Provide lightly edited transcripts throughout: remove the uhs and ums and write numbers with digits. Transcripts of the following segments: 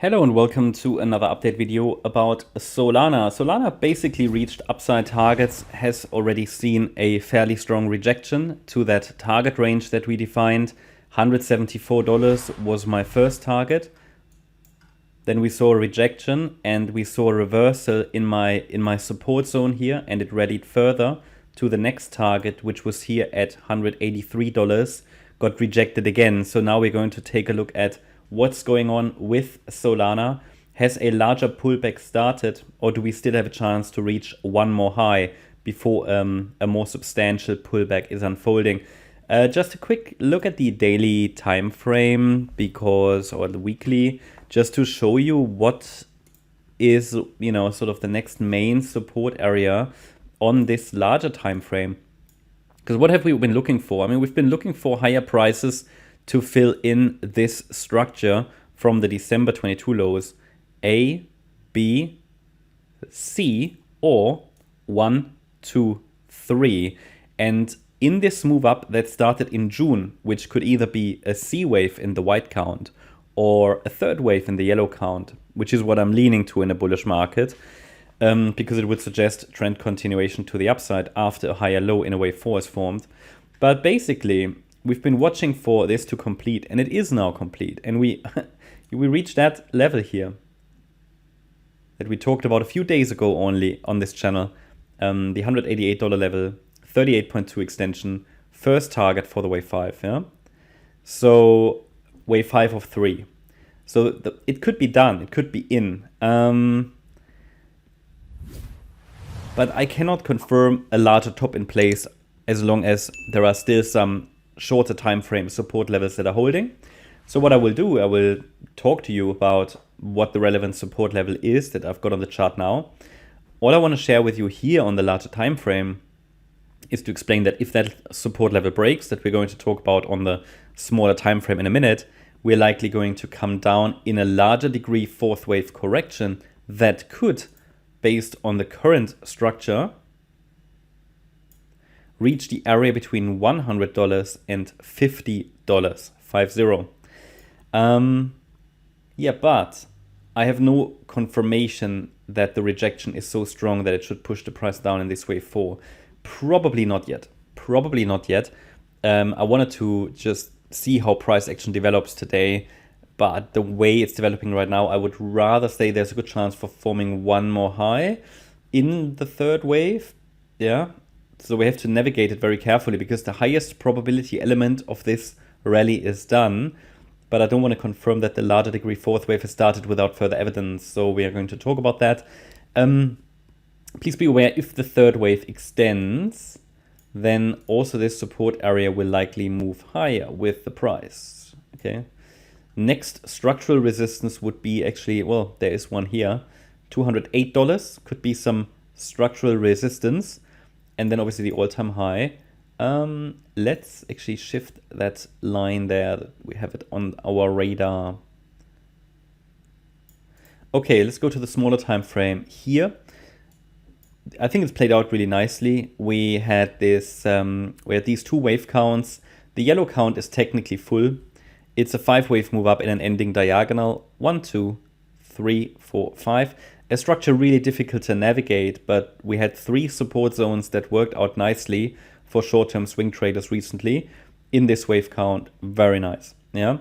Hello and welcome to another update video about Solana. Solana basically reached upside targets, has already seen a fairly strong rejection to that target range that we defined. $174 was my first target. Then we saw a rejection and we saw a reversal in my support zone here, and it rallied further to the next target, which was here at $183, got rejected again. So now we're going to take a look at what's going on with Solana. Has a larger pullback started, or do we still have a chance to reach one more high before a more substantial pullback is unfolding? Just a quick look at the daily time frame, or the weekly, just to show you what is, sort of the next main support area on this larger time frame. Because what have we been looking for? I mean, we've been looking for higher prices to fill in this structure from the December 22 lows, A, B, C, or 1, 2, 3. And in this move up that started in June, which could either be a C wave in the white count or a third wave in the yellow count, which is what I'm leaning to in a bullish market, because it would suggest trend continuation to the upside after a higher low in a wave 4 is formed. But basically, we've been watching for this to complete, and it is now complete. And we reached that level here that we talked about a few days ago only on this channel, the $188 level, 38.2 extension, first target for the wave 5. Yeah, so wave 5 of 3. So it could be done, it could be in. But I cannot confirm a larger top in place as long as there are still some shorter time frame support levels that are holding. So what I will do, I will talk to you about what the relevant support level is that I've got on the chart now. All I want to share with you here on the larger time frame is to explain that if that support level breaks, that we're going to talk about on the smaller time frame in a minute, we're likely going to come down in a larger degree fourth wave correction that could, based on the current structure, reach the area between $100 and $50, 50. Yeah, but I have no confirmation that the rejection is so strong that it should push the price down in this wave 4. Probably not yet. Probably not yet. I wanted to just see how price action develops today, but the way it's developing right now, I would rather say there's a good chance for forming one more high in the third wave. Yeah. So we have to navigate it very carefully because the highest probability element of this rally is done. But I don't want to confirm that the larger degree fourth wave has started without further evidence. So we are going to talk about that. Please be aware, if the third wave extends, then also this support area will likely move higher with the price. Okay. Next structural resistance would be actually, well, there is one here. $208 could be some structural resistance. And then obviously the all-time high. Let's actually shift that line there. We have it on our radar. Okay, let's go to the smaller time frame here. I think it's played out really nicely. We had these two wave counts. The yellow count is technically full. It's a 5-wave move up in an ending diagonal. 1, 2, 3, 4, 5. A structure really difficult to navigate, but we had 3 support zones that worked out nicely for short-term swing traders recently in this wave count. Very nice. Yeah.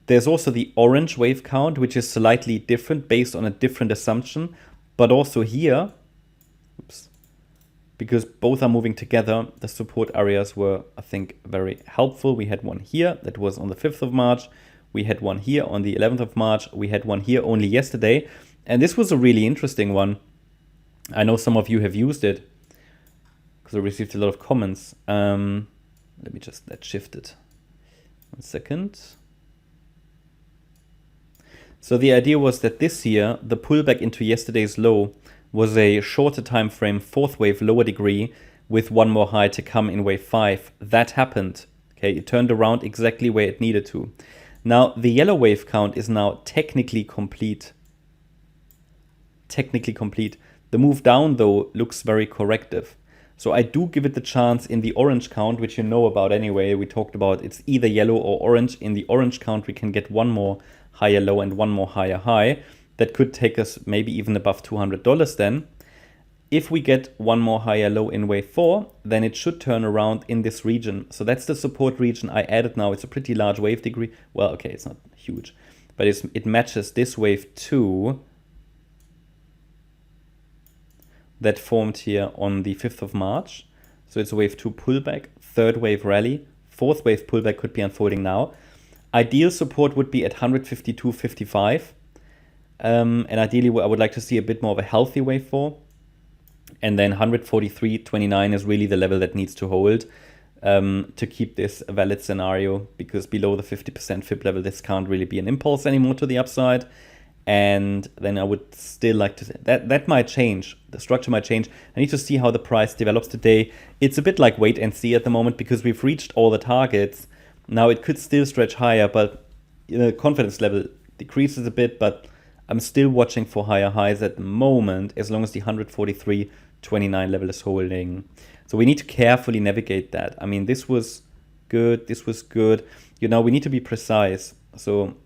There's also the orange wave count, which is slightly different based on a different assumption, but also here, because both are moving together, the support areas were, I think, very helpful. We had one here that was on the 5th of March. We had one here on the 11th of March. We had one here only yesterday. And this was a really interesting one. I know some of you have used it because I received a lot of comments. Let's shift it. 1 second. So the idea was that this here, the pullback into yesterday's low was a shorter time frame, fourth wave, lower degree, with one more high to come in wave 5. That happened. Okay, it turned around exactly where it needed to. Now, the yellow wave count is now technically complete. The move down, though, looks very corrective. So I do give it the chance in the orange count, which you know about anyway. We talked about it's either yellow or orange. In the orange count, we can get one more higher low and one more higher high. That could take us maybe even above $200 then. If we get one more higher low in wave 4, then it should turn around in this region. So that's the support region I added now. It's a pretty large wave degree. Well, okay, it's not huge, but it matches this wave 2 that formed here on the 5th of March. So it's a wave 2 pullback, third wave rally, fourth wave pullback could be unfolding now. Ideal support would be at 152.55. And ideally, I would like to see a bit more of a healthy wave 4. And then 143.29 is really the level that needs to hold to keep this a valid scenario, because below the 50% fib level, this can't really be an impulse anymore to the upside. And then I would still like to say that might change. The structure might change. I need to see how the price develops today. It's a bit like wait and see at the moment, because we've reached all the targets. Now it could still stretch higher, but the confidence level decreases a bit, but I'm still watching for higher highs at the moment, as long as the 143.29 level is holding. So we need to carefully navigate that. I mean, this was good. This was good. You know, we need to be precise. So,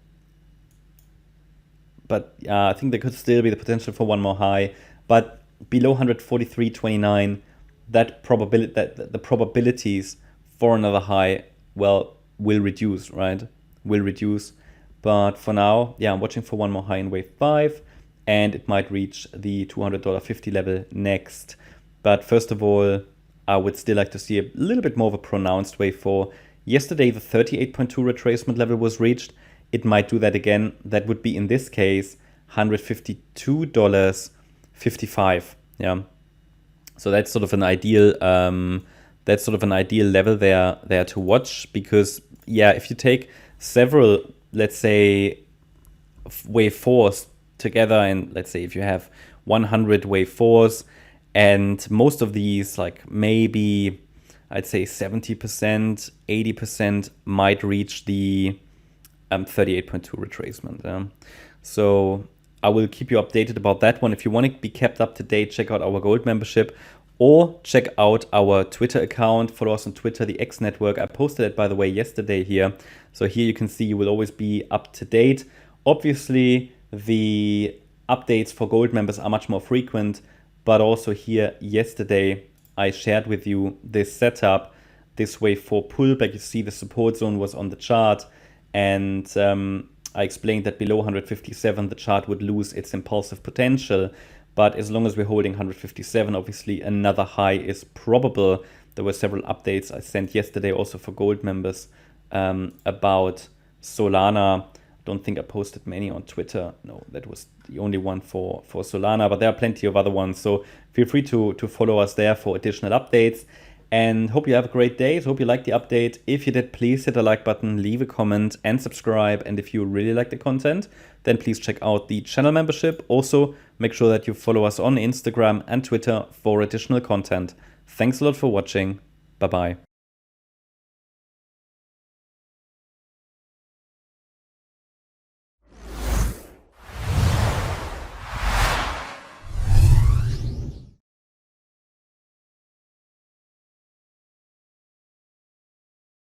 but I think there could still be the potential for one more high. But below 143.29, that probability, that the probabilities for another high, well, will reduce, right? Will reduce. But for now, yeah, I'm watching for one more high in wave 5, and it might reach the $200.50 level next. But first of all, I would still like to see a little bit more of a pronounced wave 4. Yesterday, the 38.2 retracement level was reached. It might do that again. That would be, in this case, $152.55. Yeah. So that's sort of an ideal level there to watch, because yeah, if you take several, let's say, wave 4s together, and let's say if you have 100 wave 4s, and most of these, like maybe I'd say 70%, 80% might reach the 38.2 retracement. So I will keep you updated about that one. If you want to be kept up to date, check out our gold membership, or check out our Twitter account. Follow us on Twitter, the X Network. I posted it, by the way, yesterday here. So here you can see you will always be up to date. Obviously, the updates for gold members are much more frequent, but also here yesterday, I shared with you this setup, this wave 4 pullback. You see the support zone was on the chart, and I explained that below 157, the chart would lose its impulsive potential. But as long as we're holding 157, obviously another high is probable. There were several updates I sent yesterday also for gold members about Solana. Don't think I posted many on Twitter. No, that was the only one for Solana, but there are plenty of other ones. So feel free to follow us there for additional updates. And hope you have a great day. So hope you liked the update. If you did, please hit the like button, leave a comment, and subscribe. And if you really like the content, then please check out the channel membership. Also, make sure that you follow us on Instagram and Twitter for additional content. Thanks a lot for watching. Bye-bye.